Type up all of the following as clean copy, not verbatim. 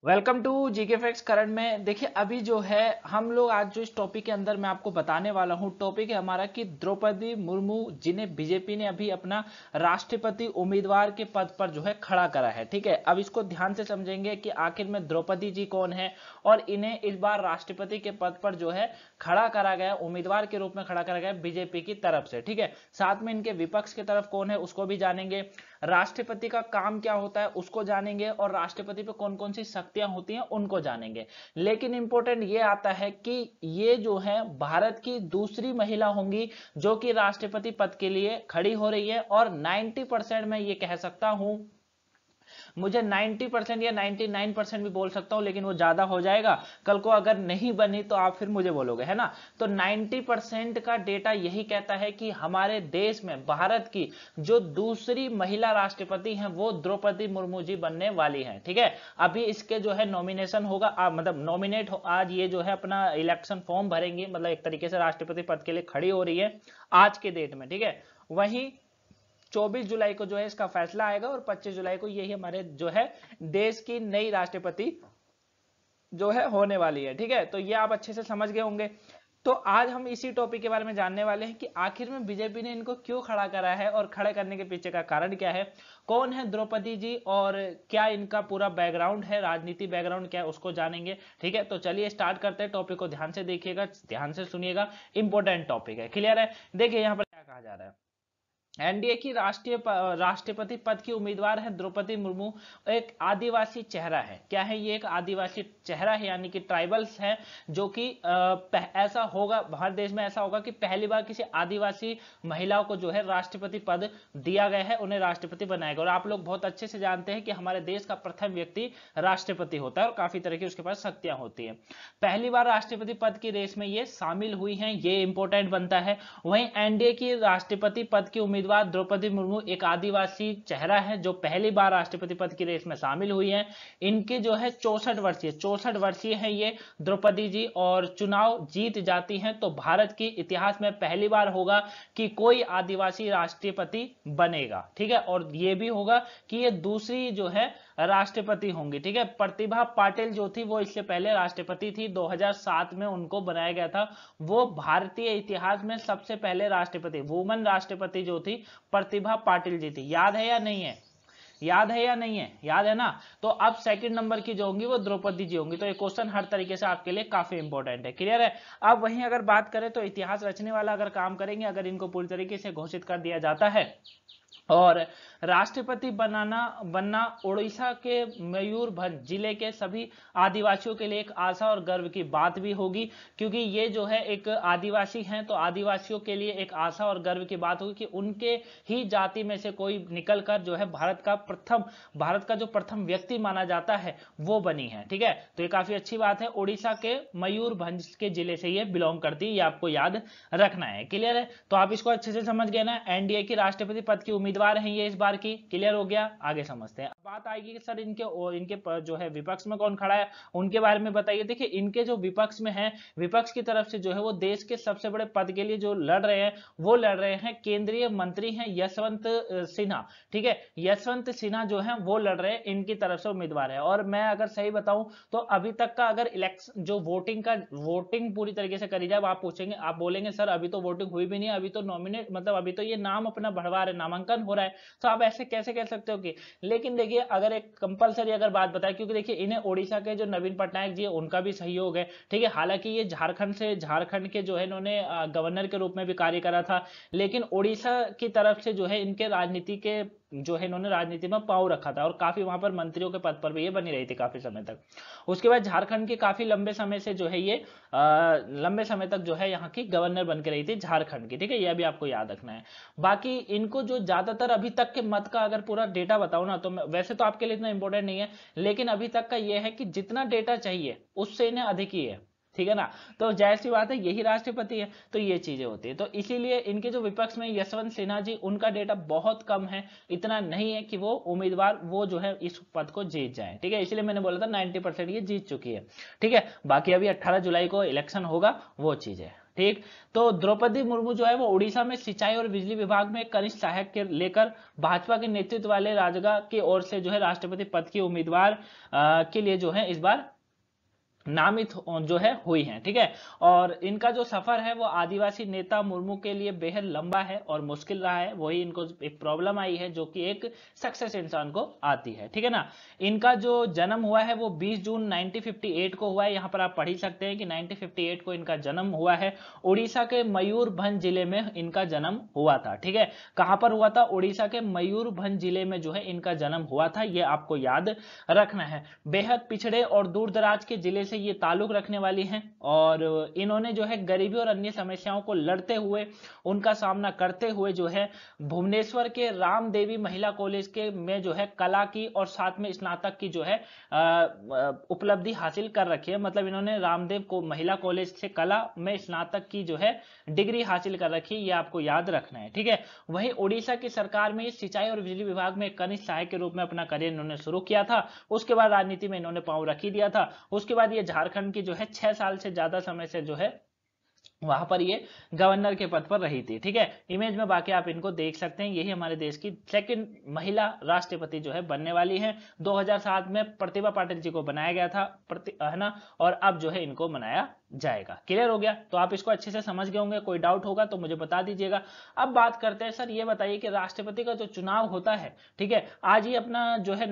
Welcome to GK facts current में। देखिए अभी जो है हम लोग आज जो इस टॉपिक के अंदर मैं आपको बताने वाला हूं, टॉपिक है हमारा कि द्रौपदी मुर्मू जिन्हें बीजेपी ने अभी अपना राष्ट्रपति उम्मीदवार के पद पर जो है खड़ा करा है। ठीक है, अब इसको ध्यान से समझेंगे कि आखिर में द्रौपदी जी कौन है और इन्हें इस बार राष्ट्रपति के पद पर जो है खड़ा करा गया, उम्मीदवार के रूप में खड़ा करा गया बीजेपी की तरफ से। ठीक है, साथ में इनके विपक्ष की तरफ कौन है उसको भी जानेंगे, राष्ट्रपति का काम क्या होता है उसको जानेंगे और राष्ट्रपति पे कौन कौन सी शक्तियां होती हैं उनको जानेंगे। लेकिन इंपॉर्टेंट ये आता है कि ये जो है भारत की दूसरी महिला होंगी जो कि राष्ट्रपति पद के लिए खड़ी हो रही है और 90% मैं ये कह सकता हूं, मुझे 90% या 99% भी बोल सकता हूं, लेकिन वो ज्यादा हो जाएगा। कल को अगर नहीं बनी तो आप फिर मुझे बोलोगे, है ना। तो 90% का डेटा यही कहता है कि हमारे देश में भारत की जो दूसरी महिला राष्ट्रपति हैं वो द्रौपदी मुर्मू जी बनने वाली हैं। ठीक है, अभी इसके जो है नॉमिनेशन होगा, मतलब नॉमिनेट आज ये जो है अपना इलेक्शन फॉर्म भरेंगी, मतलब एक तरीके से राष्ट्रपति पद के लिए खड़ी हो रही है आज के डेट में। ठीक है, वहीं 24 जुलाई को जो है इसका फैसला आएगा और 25 जुलाई को यही हमारे जो है देश की नई राष्ट्रपति जो है होने वाली है। ठीक है, तो ये आप अच्छे से समझ गए होंगे। तो आज हम इसी टॉपिक के बारे में जानने वाले हैं कि आखिर में बीजेपी ने इनको क्यों खड़ा करा है और खड़े करने के पीछे का कारण क्या है, कौन है द्रौपदी जी और क्या इनका पूरा बैकग्राउंड है, राजनीति बैकग्राउंड क्या है उसको जानेंगे। ठीक है, तो चलिए स्टार्ट करते हैं। टॉपिक को ध्यान से देखिएगा, ध्यान से सुनिएगा, इंपॉर्टेंट टॉपिक है। क्लियर है, देखिए यहाँ पर क्या कहा जा रहा है। एनडीए की राष्ट्रपति पद की उम्मीदवार है द्रौपदी मुर्मू। एक आदिवासी चेहरा है। क्या है ये? एक आदिवासी चेहरा है, यानी कि ट्राइबल्स है, जो कि ऐसा होगा, भारत देश में ऐसा होगा कि पहली बार किसी आदिवासी महिलाओं को जो है राष्ट्रपति पद दिया गया है, उन्हें राष्ट्रपति बनाएगा। और आप लोग बहुत अच्छे से जानते हैं कि हमारे देश का प्रथम व्यक्ति राष्ट्रपति होता है और काफी तरह की उसके पास शक्तियां होती है। पहली बार राष्ट्रपति पद की रेस में ये शामिल हुई है, ये इंपॉर्टेंट बनता है। वहीं एनडीए की राष्ट्रपति पद की उम्मीदवार द्रौपदी मुर्मू एक आदिवासी चेहरा है जो पहली बार राष्ट्रपति पद की रेस में शामिल हुई है। इनके जो है 64 वर्षीय है ये द्रौपदी जी, और चुनाव जीत जाती हैं तो भारत के इतिहास में पहली बार होगा कि कोई आदिवासी राष्ट्रपति बनेगा। ठीक है, और ये भी होगा कि ये दूसरी जो है राष्ट्रपति होंगी। ठीक है, प्रतिभा पाटिल जो थी वो इससे पहले राष्ट्रपति थी, 2007 में उनको बनाया गया था। वो भारतीय इतिहास में सबसे पहले राष्ट्रपति, वुमन राष्ट्रपति जो थी प्रतिभा पाटिल जी थी। याद है या नहीं है? याद है या नहीं है? याद है ना। तो अब सेकंड नंबर की जो होंगी वो द्रौपदी जी होंगी। तो ये क्वेश्चन हर तरीके से आपके लिए काफी इंपॉर्टेंट है। क्लियर है। अब वहीं अगर बात करें तो इतिहास रचने वाला अगर काम करेंगे, अगर इनको पूरी तरीके से घोषित कर दिया जाता है और राष्ट्रपति बनना उड़ीसा के मयूरभंज जिले के सभी आदिवासियों के लिए एक आशा और गर्व की बात भी होगी, क्योंकि ये जो है एक आदिवासी हैं, तो आदिवासियों के लिए एक आशा और गर्व की बात होगी कि उनके ही जाति में से कोई निकलकर जो है भारत का जो प्रथम व्यक्ति माना जाता है वो बनी है। ठीक है, तो ये काफी अच्छी बात है। उड़ीसा के मयूरभंज के जिले से ये बिलोंग करती है, ये आपको याद रखना है। क्लियर है, तो आप इसको अच्छे से समझ गए ना। एनडीए की राष्ट्रपति पद की उम्मीदवार हैं ये इस बार की। क्लियर हो गया, आगे समझते हैं। बात आएगी कि सर इनके जो है विपक्ष में कौन खड़ा है, उनके बारे में बताइए। देखिए इनके जो विपक्ष में है, विपक्ष की तरफ से जो है वो देश के सबसे बड़े पद के लिए जो लड़ रहे हैं वो लड़ रहे हैं केंद्रीय मंत्री हैं यशवंत सिन्हा। ठीक है, यशवंत सिन्हा जो है वो लड़ रहे हैं, इनकी तरफ से उम्मीदवार है। और मैं अगर सही बताऊं तो अभी तक का अगर इलेक्शन जो वोटिंग पूरी तरीके से करी जाए, आप पूछेंगे, आप बोलेंगे सर अभी तो वोटिंग हुई भी नहीं, अभी तो नॉमिनेट मतलब अभी तो ये नाम अपना बढ़वा रहे, नामांकन हो रहा है, तो आप ऐसे कैसे कह सकते हो कि। लेकिन देखिए अगर एक कंपलसरी अगर बात बताए, क्योंकि देखिए इन्हें ओडिशा के जो नवीन पटनायक जी है उनका भी सहयोग है। ठीक है, हालांकि ये झारखंड के जो है इन्होंने गवर्नर के रूप में भी कार्य करा था, लेकिन ओडिशा की तरफ से जो है इनके राजनीति के जो है इन्होंने राजनीति में पांव रखा था और काफी वहां पर मंत्रियों के पद पर भी ये बनी रही थी काफी समय तक। उसके बाद झारखंड के काफी लंबे समय से जो है ये लंबे समय तक जो है यहाँ की गवर्नर बन के रही थी झारखंड की। ठीक है, यह भी आपको याद रखना है। बाकी इनको जो ज्यादातर अभी तक के मत का अगर पूरा डेटा बताऊं ना, तो वैसे तो आपके लिए इतना इंपॉर्टेंट नहीं है, लेकिन अभी तक का यह है कि जितना डेटा चाहिए उससे इन्हें अधिक ही है। ठीक है ना, तो जाहिर सी बात है यही राष्ट्रपति है, तो ये चीजें होती है। तो इसीलिए इनके जो विपक्ष में यशवंत सिन्हा जी, उनका डेटा बहुत कम है, इतना नहीं है कि वो उम्मीदवार वो जो है इस पद को जीत जाए। ठीक है, इसलिए मैंने बोला था 90% ये जीत चुकी है। ठीक है, बाकी अभी 18 जुलाई को इलेक्शन होगा, वो चीज है। ठीक। तो द्रौपदी मुर्मू जो है वो उड़ीसा में सिंचाई और बिजली विभाग में कनिष्ठ सहायक के लेकर भाजपा के नेतृत्व वाले राजगा की ओर से जो है राष्ट्रपति पद की उम्मीदवार के लिए जो है इस बार नामित जो है हुई हैं। ठीक है, और इनका जो सफर है वो आदिवासी नेता मुर्मू के लिए बेहद लंबा है और मुश्किल रहा है। वही इनको एक प्रॉब्लम आई है जो कि एक सक्सेस इंसान को आती है। ठीक है ना। इनका जो जन्म हुआ है वो 20 जून 1958 को हुआ है। यहाँ पर आप पढ़ ही सकते हैं कि 1958 को इनका जन्म हुआ है। उड़ीसा के मयूरभंज जिले में इनका जन्म हुआ था। ठीक है, कहां पर हुआ था? उड़ीसा के मयूरभंज जिले में जो है इनका जन्म हुआ था, ये आपको याद रखना है। बेहद पिछड़े और दूर दराज के जिले से ये ताल्लुक रखने वाली हैं और इन्होंने जो है गरीबी और अन्य समस्याओं को लड़ते हुए, उनका सामना करते हुए जो है भुवनेश्वर के रामदेवी महिला कॉलेज के में जो है कला की और साथ में स्नातक की जो है उपलब्धि हासिल कर रखी है। मतलब इन्होंने रामदेव को महिला कॉलेज से कला में स्नातक की जो है डिग्री हासिल कर रखी है, ये आपको याद रखना है। ठीक है, वहीं उड़ीसा की सरकार में सिंचाई और बिजली विभाग में कनिष्ठ सहायक के रूप में अपना करियर इन्होंने शुरू किया था। उसके बाद राजनीति में इन्होंने पांव रख ही दिया था। उसके बाद ये झारखंड की जो है 6 साल से ज्यादा समय से जो है वहां पर ये गवर्नर के पद पर रही थी। ठीक है, इमेज में बाकी आप इनको देख सकते हैं। यही हमारे देश की सेकंड महिला राष्ट्रपति जो है बनने वाली हैं। 2007 में प्रतिभा पाटिल जी को बनाया गया था, है ना, और अब जो है इनको बनाया जाएगा। क्लियर हो गया? तो आप इसको अच्छे से समझ गए होंगे। कोई डाउट होगा तो मुझे बता दीजिएगा। अब बात करते हैं, सर ये बताइए कि राष्ट्रपति का जो चुनाव होता है, ठीक है, आज ही अपना जो है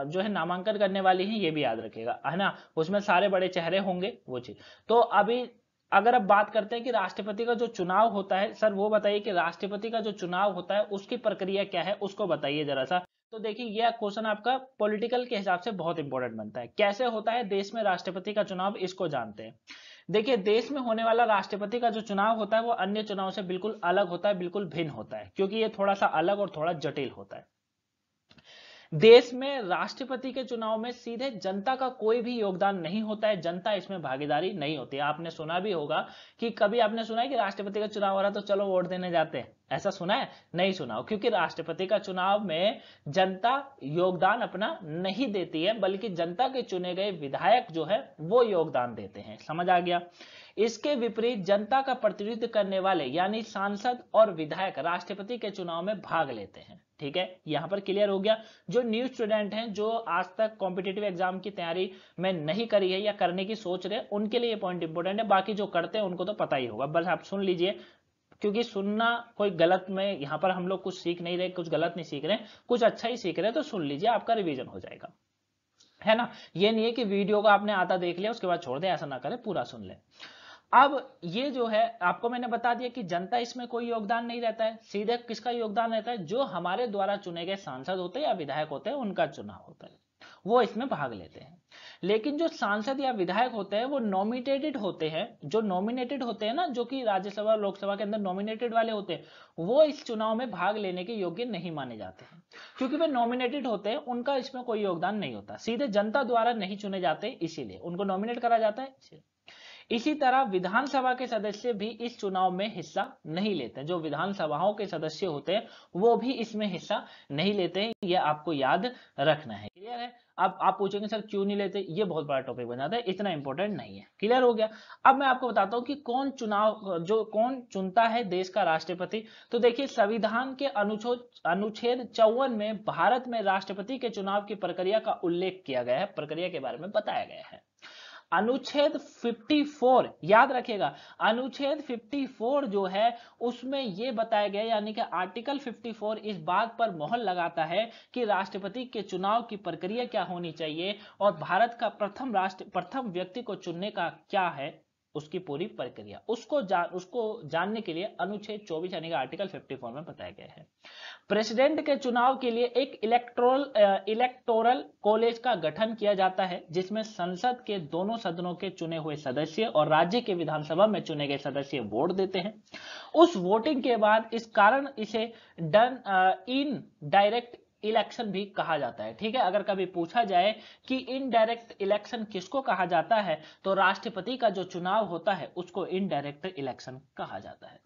जो है नामांकन करने वाली है, ये भी याद रखिएगा, है ना। उसमें सारे बड़े चेहरे होंगे वो चीज। तो अभी अगर अब बात करते हैं कि राष्ट्रपति का जो चुनाव होता है, सर वो बताइए कि राष्ट्रपति का जो चुनाव होता है उसकी प्रक्रिया क्या है, उसको बताइए जरा सा। तो देखिए यह क्वेश्चन आपका पॉलिटिकल के हिसाब से बहुत इंपॉर्टेंट बनता है। कैसे होता है देश में राष्ट्रपति का चुनाव, इसको जानते हैं। देखिए देश में होने वाला राष्ट्रपति का जो चुनाव होता है वो अन्य चुनाव से बिल्कुल अलग होता है, बिल्कुल भिन्न होता है, क्योंकि ये थोड़ा सा अलग और थोड़ा जटिल होता है। देश में राष्ट्रपति के चुनाव में सीधे जनता का कोई भी योगदान नहीं होता है, जनता इसमें भागीदारी नहीं होती है। आपने सुना भी होगा कि कभी आपने सुना है कि राष्ट्रपति का चुनाव हो रहा है तो चलो वोट देने जाते हैं, ऐसा सुना है? नहीं सुना हो, क्योंकि राष्ट्रपति का चुनाव में जनता योगदान अपना नहीं देती है, बल्कि जनता के चुने गए विधायक जो है वो योगदान देते हैं। समझ आ गया? इसके विपरीत जनता का प्रतिनिधित्व करने वाले यानी सांसद और विधायक राष्ट्रपति के चुनाव में भाग लेते हैं। ठीक है, यहां पर क्लियर हो गया। जो न्यू स्टूडेंट हैं, जो आज तक कॉम्पिटिटिव एग्जाम की तैयारी में नहीं करी है या करने की सोच रहे, उनके लिए पॉइंट इंपोर्टेंट है। बाकी जो करते हैं उनको तो पता ही होगा, बस आप सुन लीजिए, क्योंकि सुनना कोई गलत में यहाँ पर हम लोग कुछ सीख नहीं रहे, कुछ गलत नहीं सीख रहे, कुछ अच्छा ही सीख रहे हैं। तो सुन लीजिए, आपका रिवीजन हो जाएगा, है ना। ये नहीं है कि वीडियो को आपने आधा देख लिया उसके बाद छोड़ दे, ऐसा ना करें, पूरा सुन ले। अब ये जो है आपको मैंने बता दिया कि जनता इसमें कोई योगदान नहीं रहता है। सीधे किसका योगदान रहता है? जो हमारे द्वारा चुने गए सांसद होते हैं या विधायक होते हैं, उनका चुनाव होता है, वो इसमें भाग लेते हैं। लेकिन जो सांसद या विधायक होते हैं वो नॉमिनेटेड होते हैं। जो नॉमिनेटेड होते हैं ना, जो कि राज्यसभा लोकसभा के अंदर नॉमिनेटेड वाले होते हैं, वो इस चुनाव में भाग लेने के योग्य नहीं माने जाते हैं, क्योंकि वे नॉमिनेटेड होते हैं, उनका इसमें कोई योगदान नहीं होता। सीधे जनता द्वारा नहीं चुने जाते, इसीलिए उनको नॉमिनेट करा जाता है। इसी तरह विधानसभा के सदस्य भी इस चुनाव में हिस्सा नहीं लेते। जो विधानसभाओं के सदस्य होते हैं वो भी इसमें हिस्सा नहीं लेते हैं, ये आपको याद रखना है। क्लियर है? अब आप पूछेंगे सर क्यों नहीं लेते, ये बहुत बड़ा टॉपिक बन जाता है, इतना इंपॉर्टेंट नहीं है। क्लियर हो गया? अब मैं आपको बताता हूं कि कौन चुनता है देश का राष्ट्रपति। तो देखिए संविधान के अनुच्छेद 54 में भारत में राष्ट्रपति के चुनाव की प्रक्रिया का उल्लेख किया गया है, प्रक्रिया के बारे में बताया गया है। अनुच्छेद 54 याद रखिएगा, अनुच्छेद 54 जो है उसमें यह बताया गया, यानी कि आर्टिकल 54 इस बात पर मोहर लगाता है कि राष्ट्रपति के चुनाव की प्रक्रिया क्या होनी चाहिए और भारत का प्रथम व्यक्ति को चुनने का क्या है उसकी पूरी प्रक्रिया, उसको जानने के लिए अनुच्छेद 24 यानी कि आर्टिकल 54 में बताया गया है। प्रेसिडेंट के चुनाव के लिए एक इलेक्टोरल कॉलेज का गठन किया जाता है, जिसमें संसद के दोनों सदनों के चुने हुए सदस्य और राज्य के विधानसभा में चुने गए सदस्य वोट देते हैं। उस वोटिंग के बाद इस कारण इसे इन डायरेक्ट इलेक्शन भी कहा जाता है। ठीक है, अगर कभी पूछा जाए कि इनडायरेक्ट इलेक्शन किसको कहा जाता है, तो राष्ट्रपति का जो चुनाव होता है उसको इनडायरेक्ट इलेक्शन कहा जाता है।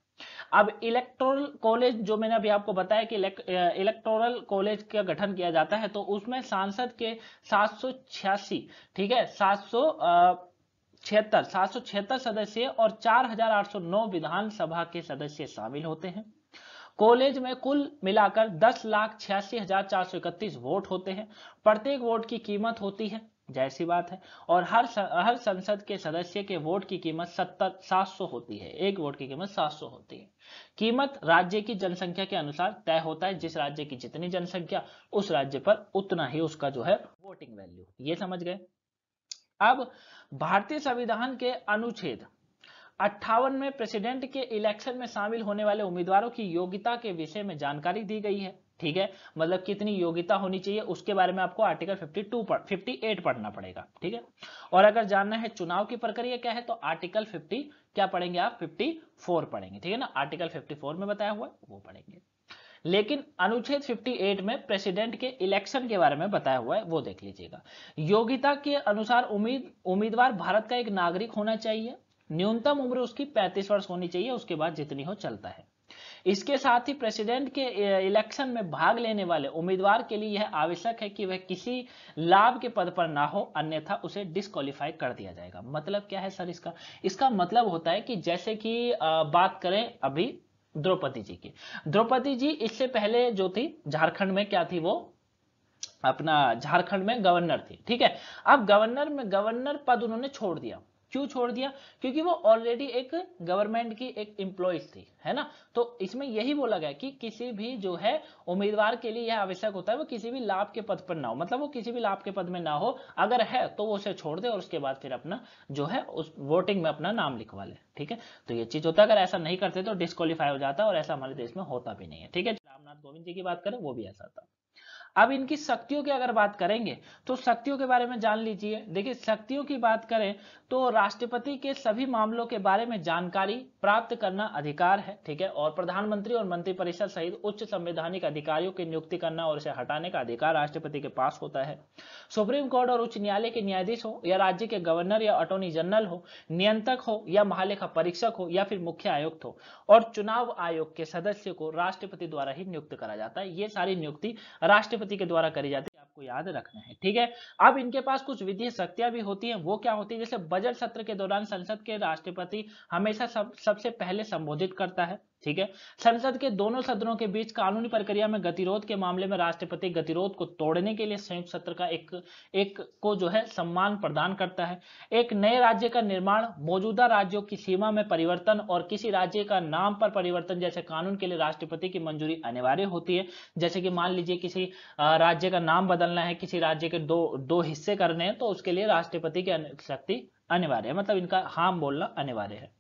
अब इलेक्टोरल कॉलेज जो मैंने अभी आपको बताया कि इलेक्टोरल कॉलेज का गठन किया जाता है, तो उसमें सांसद के 786, ठीक है, 776 सदस्य और 4809 विधानसभा के सदस्य शामिल होते हैं। कॉलेज में कुल मिलाकर 10,86,431 वोट होते हैं। प्रत्येक वोट की कीमत होती है, जैसी बात है, और हर संसद के सदस्य के वोट की कीमत 700 होती है। एक वोट की कीमत 700 होती है। कीमत राज्य की जनसंख्या के अनुसार तय होता है। जिस राज्य की जितनी जनसंख्या, उस राज्य पर उतना ही उसका जो है वोटिंग वैल्यू। ये समझ गए। अब भारतीय संविधान के अनुच्छेद 58 में प्रेसिडेंट के इलेक्शन में शामिल होने वाले उम्मीदवारों की योग्यता के विषय में जानकारी दी गई है। ठीक है, मतलब कितनी योग्यता होनी चाहिए उसके बारे में आपको आर्टिकल 58 पढ़ना पड़ेगा। ठीक है, और अगर जानना है चुनाव की प्रक्रिया क्या है तो आर्टिकल 50 क्या पढ़ेंगे आप, 54 पढ़ेंगे। ठीक है ना, आर्टिकल 54 में बताया हुआ है वो पढ़ेंगे। लेकिन अनुच्छेद 58 में प्रेसिडेंट के इलेक्शन के बारे में बताया हुआ है, वो देख लीजिएगा। योग्यता के अनुसार उम्मीदवार भारत का एक नागरिक होना चाहिए। न्यूनतम उम्र उसकी 35 वर्ष होनी चाहिए, उसके बाद जितनी हो चलता है। इसके साथ ही प्रेसिडेंट के इलेक्शन में भाग लेने वाले उम्मीदवार के लिए यह आवश्यक है कि वह किसी लाभ के पद पर ना हो, अन्यथा उसे डिस्क्वालीफाई कर दिया जाएगा। मतलब क्या है सर इसका? इसका मतलब होता है कि जैसे कि बात करें अभी द्रौपदी जी की। द्रौपदी जी इससे पहले जो थी झारखंड में क्या थी, वो अपना झारखंड में गवर्नर थी। ठीक है, अब गवर्नर पद उन्होंने छोड़ दिया। क्यों छोड़ दिया? क्योंकि वो ऑलरेडी एक गवर्नमेंट की एक एम्प्लॉइज थी, है ना। तो इसमें यही बोला गया कि किसी भी जो है उम्मीदवार के लिए यह आवश्यक होता है वो किसी भी लाभ के पद पर ना हो, मतलब वो किसी भी लाभ के पद में ना हो। अगर है तो वो उसे छोड़ दे और उसके बाद फिर अपना जो है उस वोटिंग में अपना नाम लिखवा ले। ठीक है, तो ये चीज होता है। अगर ऐसा नहीं करते तो डिस्क्वालीफाई हो जाता है, और ऐसा हमारे देश में होता भी नहीं है। ठीक है, रामनाथ कोविंद जी की बात करें वो भी ऐसा था। अब इनकी शक्तियों की अगर बात करेंगे तो शक्तियों के बारे में जान लीजिए। देखिए, शक्तियों की बात करें तो राष्ट्रपति के सभी मामलों के बारे में जानकारी प्राप्त करना अधिकार है। ठीक है, और प्रधानमंत्री और मंत्रिपरिषद सहित उच्च संवैधानिक अधिकारियों की नियुक्ति करना और इसे हटाने का अधिकार राष्ट्रपति के पास होता है। सुप्रीम कोर्ट और उच्च न्यायालय के न्यायाधीश हो, या राज्य के गवर्नर या अटॉर्नी जनरल हो, नियंत्रक हो, या महालेखा परीक्षक हो, या फिर मुख्य आयुक्त हो, और चुनाव आयोग के सदस्य को राष्ट्रपति द्वारा ही नियुक्त करा जाता है। ये सारी नियुक्ति राष्ट्रपति के द्वारा करी जाती है, आपको याद रखना है। ठीक है, अब इनके पास कुछ विधि शक्तियां भी होती हैं। वो क्या होती है? जैसे बजट सत्र के दौरान संसद के राष्ट्रपति हमेशा सबसे पहले संबोधित करता है। ठीक है, संसद के दोनों सदनों के बीच कानूनी प्रक्रिया में गतिरोध के मामले में राष्ट्रपति गतिरोध को तोड़ने के लिए संयुक्त सत्र का एक को जो है सम्मान प्रदान करता है। एक नए राज्य का निर्माण, मौजूदा राज्यों की सीमा में परिवर्तन और किसी राज्य का नाम पर परिवर्तन जैसे कानून के लिए राष्ट्रपति की मंजूरी अनिवार्य होती है। जैसे कि मान लीजिए किसी राज्य का नाम बदलना है, किसी राज्य के दो हिस्से करने हैं, तो उसके लिए राष्ट्रपति की शक्ति अनिवार्य है, मतलब इनका हां बोलना अनिवार्य है।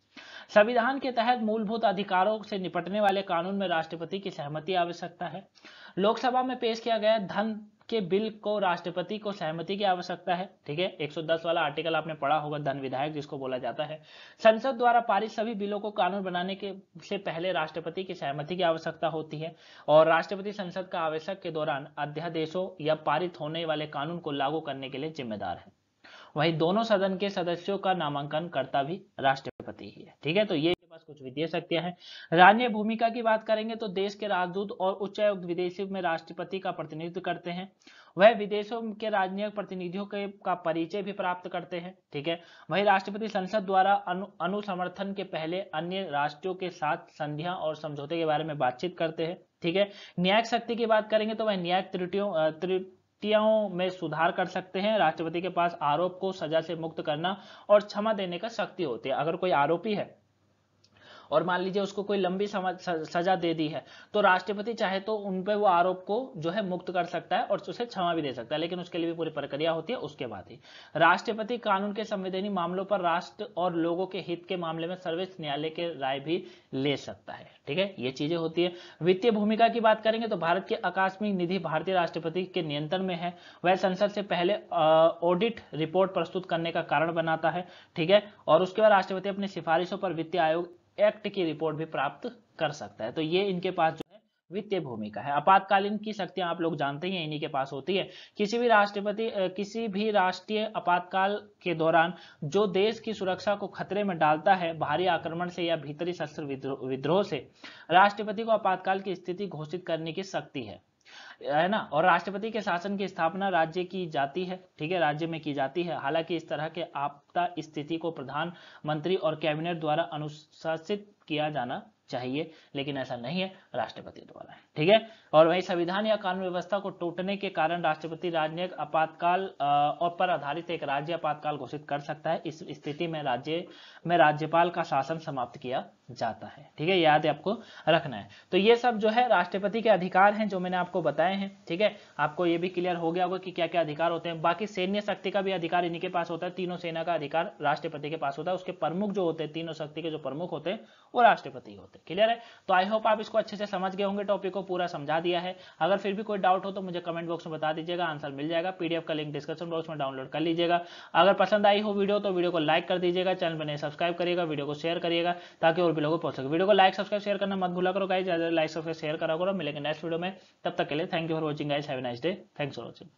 संविधान के तहत मूलभूत अधिकारों से निपटने वाले कानून में राष्ट्रपति की सहमति आवश्यकता है। लोकसभा में पेश किया गया धन के बिल को राष्ट्रपति को सहमति की आवश्यकता है। ठीक है, 110 वाला आर्टिकल आपने पढ़ा होगा, धन विधायक जिसको बोला जाता है। संसद द्वारा पारित सभी बिलों को कानून बनाने के से पहले राष्ट्रपति की सहमति की आवश्यकता होती है, और राष्ट्रपति संसद का आवश्यक के दौरान अध्यादेशों या पारित होने वाले कानून को लागू करने के लिए जिम्मेदार है। वहीं दोनों सदन के सदस्यों का नामांकन करता भी राष्ट्रपति ही है। ठीक है, तो ये के पास कुछ वित्तीय शक्तियां हैं। राजनीय भूमिका की बात करेंगे तो देश के राजदूत और उच्चायुक्त विदेशों में राष्ट्रपति का प्रतिनिधित्व करते हैं। वह विदेशों के राजनीतिक प्रतिनिधियों का परिचय भी प्राप्त करते हैं। ठीक है, वही राष्ट्रपति संसद द्वारा अनुसमर्थन के पहले अन्य राष्ट्रों के साथ संधियां और समझौते के बारे में बातचीत करते हैं। ठीक है, न्यायिक शक्ति की बात करेंगे तो वह न्यायिक त्रुटियों में सुधार कर सकते हैं। राष्ट्रपति के पास आरोप को सजा से मुक्त करना और क्षमा देने का शक्ति होती है। अगर कोई आरोपी है और मान लीजिए उसको कोई लंबी सजा दे दी है, तो राष्ट्रपति चाहे तो उन पे वो आरोप को जो है मुक्त कर सकता है और उसे क्षमा भी दे सकता है, लेकिन उसके लिए भी पूरी प्रक्रिया होती है। उसके बाद ही राष्ट्रपति कानून के संवैधानिक मामलों पर राष्ट्र और लोगों के हित के मामले में सर्वोच्च न्यायालय के राय भी ले सकता है। ठीक है, ये चीजें होती है। वित्तीय भूमिका की बात करेंगे तो भारत की आकस्मिक निधि भारतीय राष्ट्रपति के नियंत्रण में है। वह संसद से पहले ऑडिट रिपोर्ट प्रस्तुत करने का कारण बनाता है। ठीक है, और उसके बाद राष्ट्रपति अपनी सिफारिशों पर वित्तीय आयोग एक्ट की रिपोर्ट भी प्राप्त कर सकता है। तो ये इनके पास जो है वित्तीय भूमिका है। आपातकालीन की शक्तियां आप लोग जानते ही हैं, इन्हीं के पास होती है। किसी भी राष्ट्रीय आपातकाल के दौरान जो देश की सुरक्षा को खतरे में डालता है, भारी आक्रमण से या भीतरी सशस्त्र विद्रोह से, राष्ट्रपति को आपातकाल की स्थिति घोषित करने की शक्ति है। है ना। और राष्ट्रपति के शासन की स्थापना राज्य की जाती है, ठीक है, राज्य में की जाती है। हालांकि इस तरह के आपदा स्थिति को प्रधानमंत्री और कैबिनेट द्वारा अनुशासित किया जाना चाहिए, लेकिन ऐसा नहीं है, राष्ट्रपति द्वारा है, ठीक है। और वही संविधान या कानून व्यवस्था को टूटने के कारण राष्ट्रपति राजनयिक आपातकाल और पर आधारित एक राज्य आपातकाल घोषित कर सकता है। इस स्थिति में राज्य में राज्यपाल का शासन समाप्त किया जाता है, ठीक है, याद है आपको रखना है। तो ये सब जो है राष्ट्रपति के अधिकार हैं जो मैंने आपको बताए हैं, ठीक है। आपको ये भी क्लियर हो गया होगा कि क्या क्या अधिकार होते हैं। बाकी सैन्य शक्ति का भी अधिकार इन्हीं के पास होता है, तीनों सेना का अधिकार राष्ट्रपति के पास होता है। उसके प्रमुख जो होते हैं, तीनों शक्ति के जो प्रमुख होते हैं वो राष्ट्रपति होते हैं, क्लियर है। तो आई होप आप इसको अच्छे से समझ गए होंगे, टॉपिक को पूरा समझा दिया है। अगर फिर भी कोई डाउट हो तो मुझे कमेंट बॉक्स में बता दीजिएगा, आंसर मिल जाएगा। पीडीएफ का लिंक डिस्क्रिप्शन बॉक्स में डाउनलोड कर लीजिएगा। अगर पसंद आई हो वीडियो तो वीडियो को लाइक कर दीजिएगा, चैनल पर नए सब्सक्राइब करिएगा, वीडियो को शेयर करिएगा ताकि और भी लोगों को पहुंच सके। वीडियो को लाइक सब्सक्राइब शेयर करना मत भूला करो गाइस, ज्यादा लाइक सब्सक्राइब शेयर करा करो। मिलेंगे नेक्स्ट वीडियो में, तब तक के लिए thank you for watching guys, have a nice day, thanks for watching.